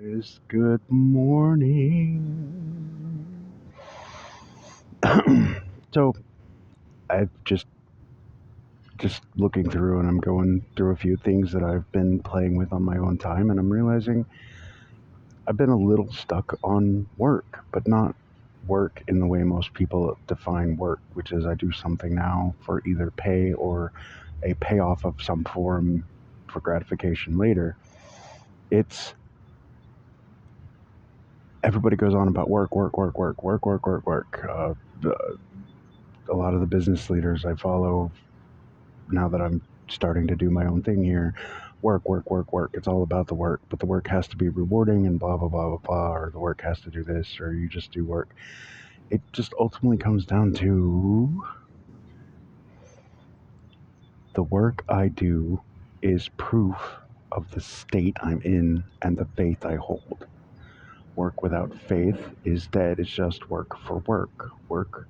Is good morning. So I've just looking through and I'm going through a few things that I've been playing with on my own time, and I'm realizing I've been a little stuck on work, but not work in the way most people define work, which is I do something now for either pay or a payoff of some form for gratification later. It's everybody goes on about work, work, work, work, work, work, work, work. A lot of the business leaders I follow now that I'm starting to do my own thing here, work, work, work, work. It's all about the work, but the work has to be rewarding and blah, blah, blah, blah, blah, or the work has to do this, or you just do work. It just ultimately comes down to the work I do is proof of the state I'm in and the faith I hold. Work without faith is dead. It's just work for work.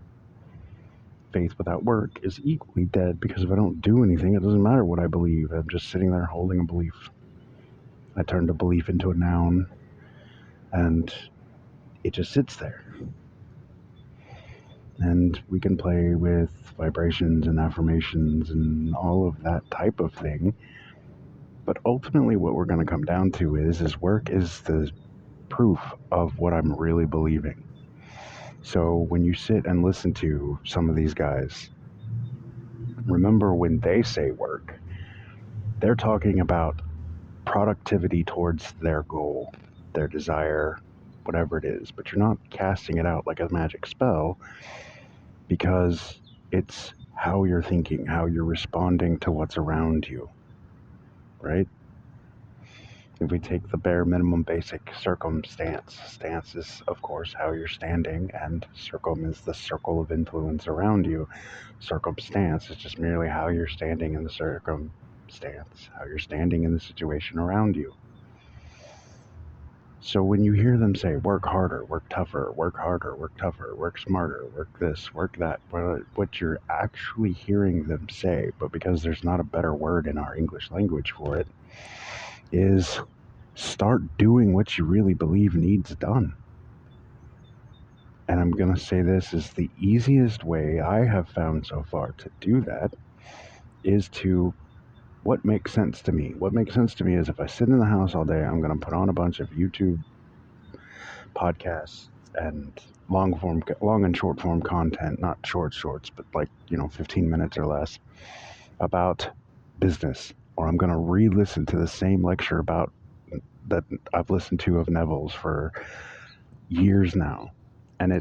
Faith without work is equally dead, because if I don't do anything, it doesn't matter what I believe. I'm just sitting there holding a belief. I turned a belief into a noun, and it just sits there. And we can play with vibrations and affirmations and all of that type of thing. But ultimately, what we're going to come down to is work is the proof of what I'm really believing. So when you sit and listen to some of these guys, remember when they say work, they're talking about productivity towards their goal, their desire, whatever it is. But you're not casting it out like a magic spell, because it's how you're thinking, how you're responding to what's around you, right? If we take the bare minimum basic circumstance, stance is, of course, how you're standing, and circum is the circle of influence around you. Circumstance is just merely how you're standing in the circumstance, how you're standing in the situation around you. So when you hear them say, work harder, work tougher, work harder, work tougher, work smarter, work this, work that, what you're actually hearing them say, but because there's not a better word in our English language for it, is start doing what you really believe needs done. And I'm going to say this is the easiest way I have found so far to do that is to what makes sense to me. What makes sense to me is if I sit in the house all day, I'm going to put on a bunch of YouTube podcasts and long and short form content, not shorts, but 15 minutes or less, about business. Or I'm going to re-listen to the same lecture about that I've listened to of Neville's for years now. And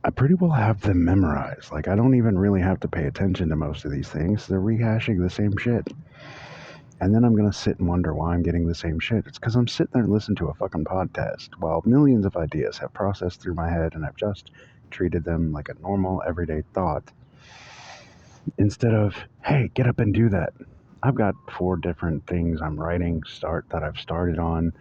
I pretty well have them memorized. Like, I don't even really have to pay attention to most of these things. They're rehashing the same shit. And then I'm going to sit and wonder why I'm getting the same shit. It's because I'm sitting there and listening to a fucking podcast while millions of ideas have processed through my head, and I've just treated them like a normal, everyday thought. Instead of, hey, get up and do that. I've got 4 different things I'm writing that I've started on,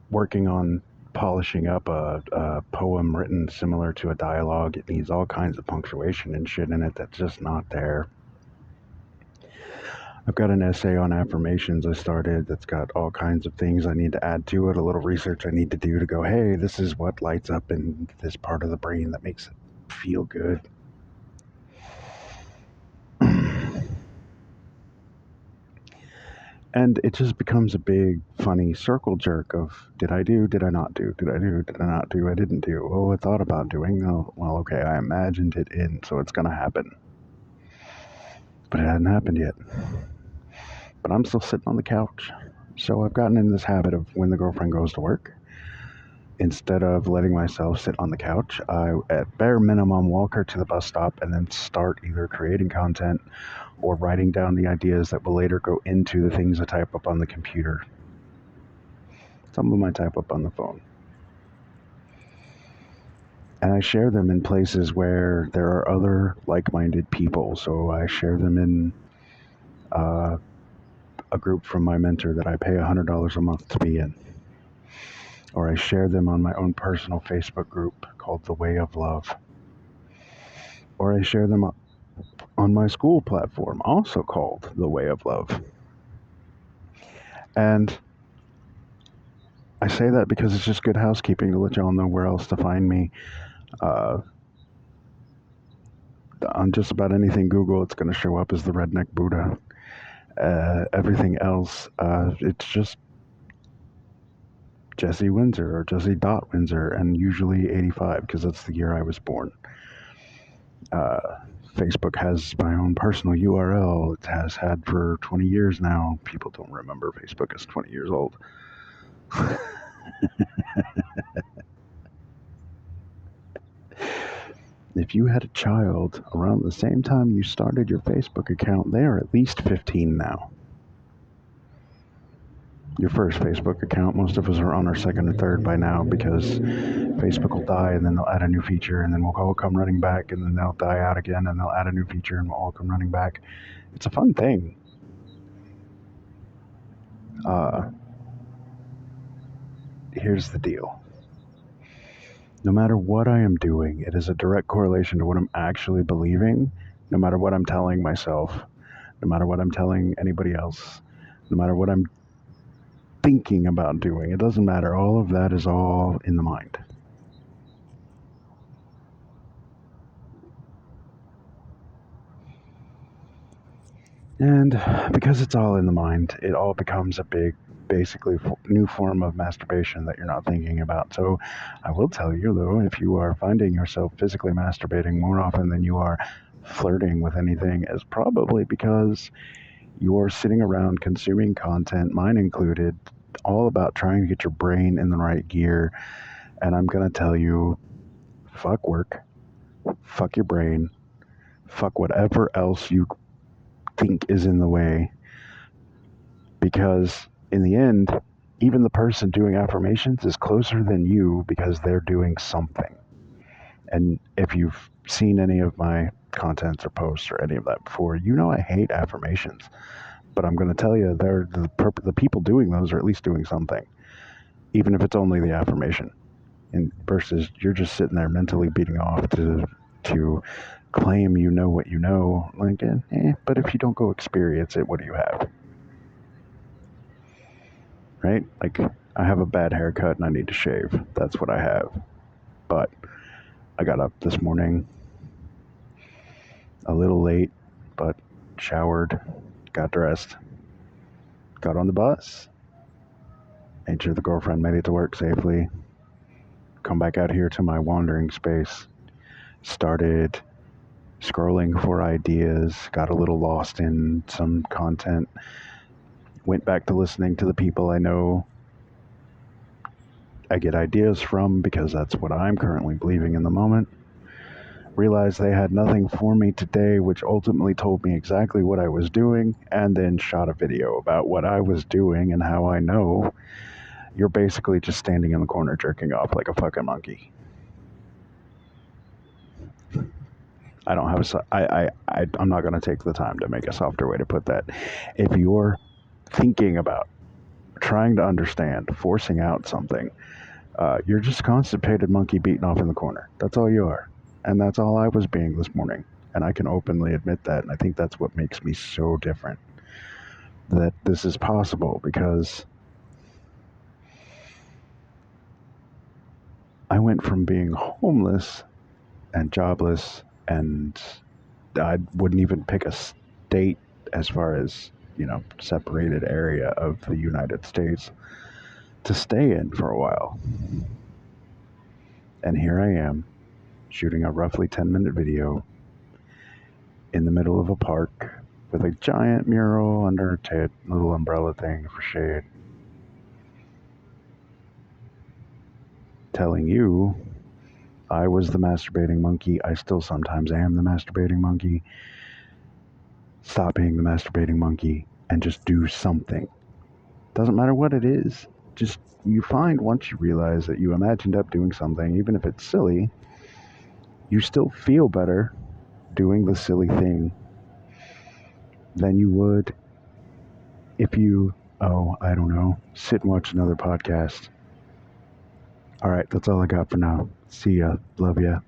working on polishing up a poem written similar to a dialogue. It needs all kinds of punctuation and shit in it that's just not there. I've got an essay on affirmations I started that's got all kinds of things I need to add to it, a little research I need to do to go, hey, this is what lights up in this part of the brain that makes it feel good. And it just becomes a big, funny circle jerk of, did I do, did I not do, did I do, did I not do, I didn't do, oh, I thought about doing, oh, well, okay, I imagined it in, so it's going to happen. But it hadn't happened yet. But I'm still sitting on the couch. So I've gotten in this habit of when the girlfriend goes to work, instead of letting myself sit on the couch, I, at bare minimum, walk her to the bus stop and then start either creating content or writing down the ideas that will later go into the things I type up on the computer. Some of them I type up on the phone. And I share them in places where there are other like-minded people. So I share them in a group from my mentor that I pay $100 a month to be in. Or I share them on my own personal Facebook group called The Way of Love. Or I share them on my school platform, also called The Way of Love. And I say that because it's just good housekeeping to let y'all know where else to find me. Uh, on just about anything Google, it's going to show up as the Redneck Buddha. Everything else, it's just Jesse Windsor or Jesse Dot Windsor, and usually 85 because that's the year I was born. Facebook has my own personal URL. It has had for 20 years now. People don't remember Facebook is 20 years old. If you had a child around the same time you started your Facebook account, they are at least 15 now. Your first Facebook account, most of us are on our second or third by now because Facebook will die and then they'll add a new feature and then we'll all come running back and then they'll die out again and they'll add a new feature and we'll all come running back. It's a fun thing. Here's the deal. No matter what I am doing, it is a direct correlation to what I'm actually believing, no matter what I'm telling myself, no matter what I'm telling anybody else, no matter what I'm thinking about doing. It doesn't matter. All of that is all in the mind. And because it's all in the mind, it all becomes a big, basically new form of masturbation that you're not thinking about. So I will tell you, though, if you are finding yourself physically masturbating more often than you are flirting with anything, is probably because you're sitting around consuming content, mine included, all about trying to get your brain in the right gear. And I'm going to tell you, fuck work, fuck your brain, fuck whatever else you think is in the way, because in the end, even the person doing affirmations is closer than you because they're doing something. And if you've seen any of my contents or posts or any of that before, you know I hate affirmations. But I'm going to tell you, the people doing those are at least doing something, even if it's only the affirmation. And versus you're just sitting there mentally beating off to claim you know what you know. Like, but if you don't go experience it, what do you have? Right? Like, I have a bad haircut and I need to shave. That's what I have. But I got up this morning a little late, but showered, got dressed, got on the bus, made sure the girlfriend made it to work safely, come back out here to my wandering space, started scrolling for ideas, got a little lost in some content, went back to listening to the people I know I get ideas from because that's what I'm currently believing in the moment. Realized they had nothing for me today, which ultimately told me exactly what I was doing, and then shot a video about what I was doing and how I know you're basically just standing in the corner jerking off like a fucking monkey. I don't have I'm not going to take the time to make a softer way to put that. If you're thinking about trying to understand, forcing out something, you're just a constipated monkey beating off in the corner. That's all you are. And that's all I was being this morning. And I can openly admit that. And I think that's what makes me so different. That this is possible because I went from being homeless and jobless, and I wouldn't even pick a state as far as, separated area of the United States to stay in for a while. And here I am, shooting a roughly 10-minute video in the middle of a park with a giant mural under a little umbrella thing for shade, telling you I was the masturbating monkey. I still sometimes am the masturbating monkey. Stop being the masturbating monkey and just do something. Doesn't matter what it is. Just, you find once you realize that you imagined up doing something, even if it's silly, you still feel better doing the silly thing than you would if you, I don't know, sit and watch another podcast. All right, that's all I got for now. See ya. Love ya.